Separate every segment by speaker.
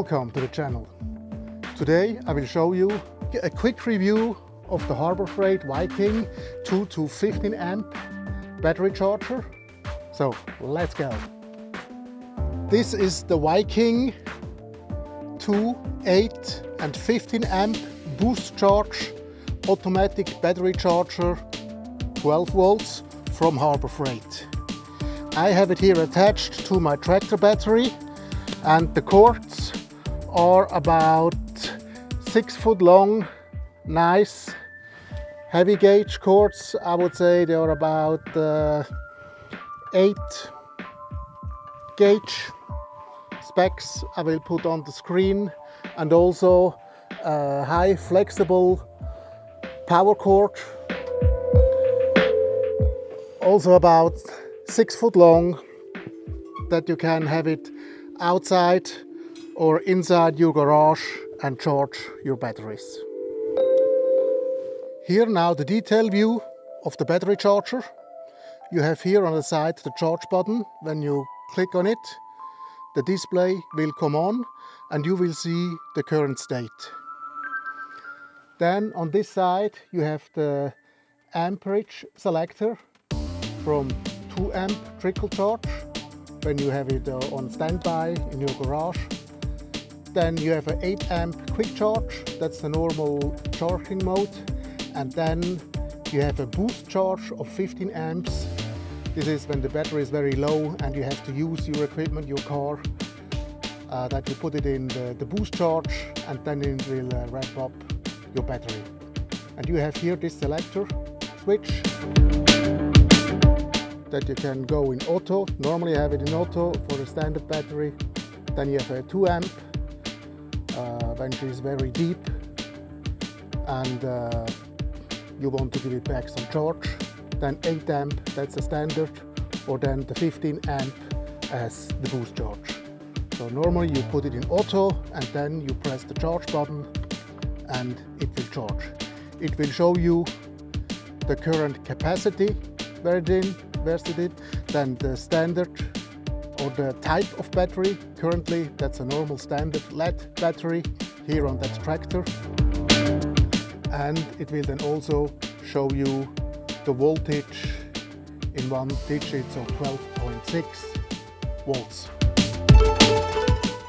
Speaker 1: Welcome to the channel. Today I will show you a quick review of the Harbor Freight Viking 2 to 15 amp battery charger. So let's go. This is the Viking 2, 8 and 15 amp boost charge automatic battery charger, 12 volts from Harbor Freight. I have it here attached to my tractor battery, and the cords are about 6 foot long, nice heavy gauge cords. I would say they are about 8 gauge specs. I will put on the screen, and also a high flexible power cord, also about 6 foot long, that you can have it outside or inside your garage and charge your batteries. Here now the detail view of the battery charger. You have here on the side the charge button. When you click on it, the display will come on and you will see the current state. Then on this side you have the amperage selector from 2 amp trickle charge when you have it on standby in your garage. Then you have an 8 amp quick charge, that's the normal charging mode. And then you have a boost charge of 15 amps. This is when the battery is very low and you have to use your equipment, your car, that you put it in the boost charge, and then it will ramp up your battery. And you have here this selector switch that you can go in auto. Normally I have it in auto for the standard battery. Then you have a 2 amp when it is very deep and you want to give it back some charge. Then 8 amp, that's a standard, or then the 15 amp as the boost charge. So normally you put it in auto and then you press the charge button and it will charge. It will show you the current capacity where it is, then the standard or the type of battery. Currently that's a normal standard lead battery here on that tractor. And it will then also show you the voltage in one digit, so 12.6 volts.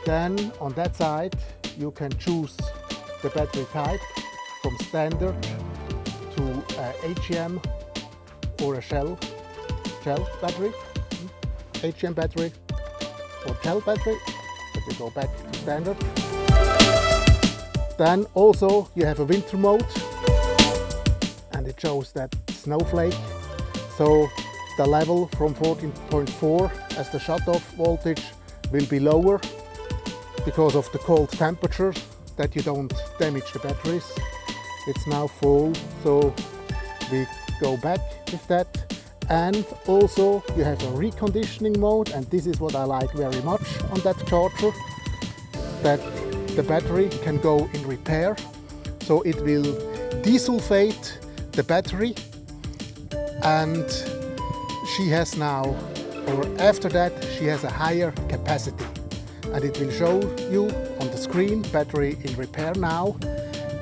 Speaker 1: Then on that side you can choose the battery type from standard to HEM or a shell battery, HEM battery or shell battery. Let me go back to standard. Then also you have a winter mode, and it shows that snowflake. So the level from 14.4 as the shut-off voltage will be lower because of the cold temperature, that you don't damage the batteries. It's now full, so we go back with that. And also you have a reconditioning mode, and this is what I like very much on that charger, that the battery can go in repair. So it will desulfate the battery, and she has now, or after that, she has a higher capacity. And it will show you on the screen, battery in repair now.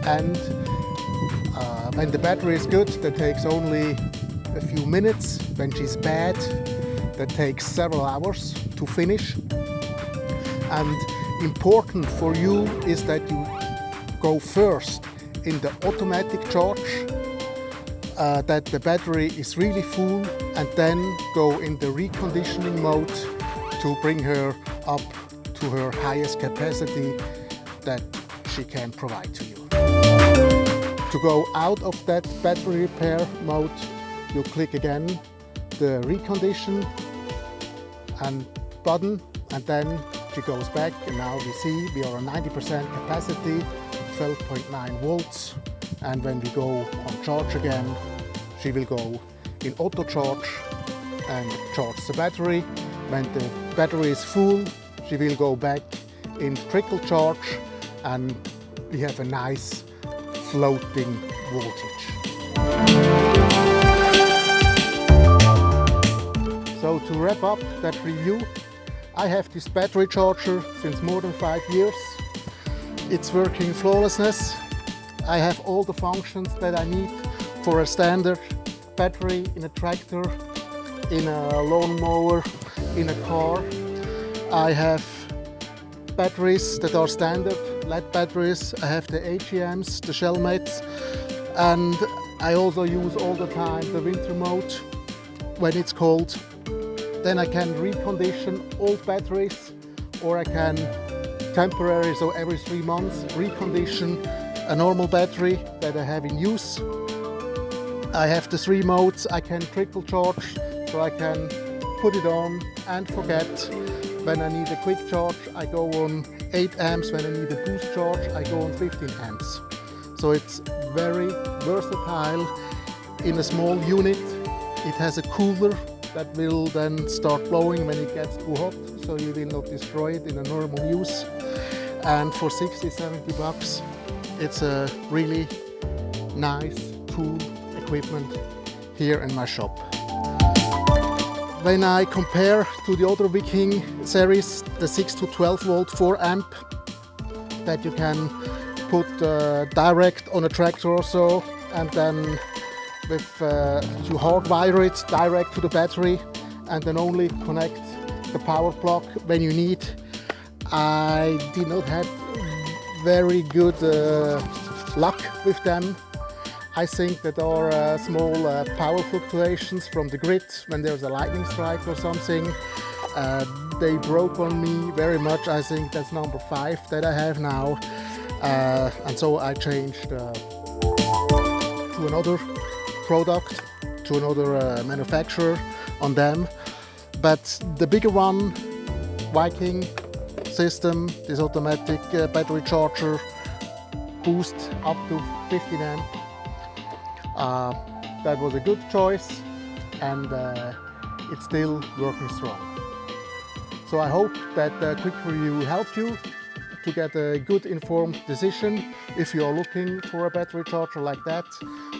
Speaker 1: And when the battery is good, that takes only a few minutes. When she's bad, that takes several hours to finish. And important for you is that you go first in the automatic charge, that the battery is really full, and then go in the reconditioning mode to bring her up to her highest capacity that she can provide to you. To go out of that battery repair mode, you click again the recondition and button, and then she goes back, and now we see we are on 90% capacity, 12.9 volts. And when we go on charge again, she will go in auto charge and charge the battery. When the battery is full, she will go back in trickle charge, and we have a nice floating voltage. So to wrap up that review, I have this battery charger since more than 5 years. It's working flawlessness. I have all the functions that I need for a standard battery in a tractor, in a lawnmower, in a car. I have batteries that are standard, LED batteries. I have the AGMs, the shell mates, and I also use all the time the winter mode when it's cold. Then I can recondition old batteries, or I can temporarily, so every 3 months, recondition a normal battery that I have in use. I have the 3 modes. I can trickle charge, so I can put it on and forget. When I need a quick charge, I go on 8 amps. When I need a boost charge, I go on 15 amps. So it's very versatile in a small unit. It has a cooler that will then start blowing when it gets too hot, so you will not destroy it in a normal use. And for 60-70 bucks, it's a really nice tool equipment here in my shop. When I compare to the other Viking series, the 6 to 12 volt 4 amp that you can put direct on a tractor or so, and then you hardwire it direct to the battery and then only connect the power plug when you need. I did not have very good luck with them. I think that there are small power fluctuations from the grid when there's a lightning strike or something. They broke on me very much. I think that's number 5 that I have now. And so I changed to another product, to another manufacturer on them. But the bigger one, Viking system, this automatic battery charger, boost up to 15 amp. That was a good choice, and it's still working strong. So I hope that the quick review helped you to get a good informed decision if you are looking for a battery charger like that.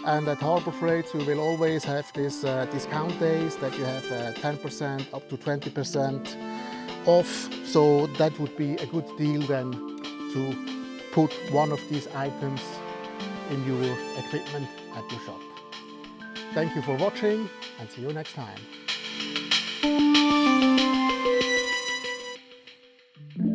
Speaker 1: And at Harbor Freight you will always have these discount days that you have 10% up to 20% off. So that would be a good deal then to put one of these items in your equipment at your shop. Thank you for watching, and see you next time.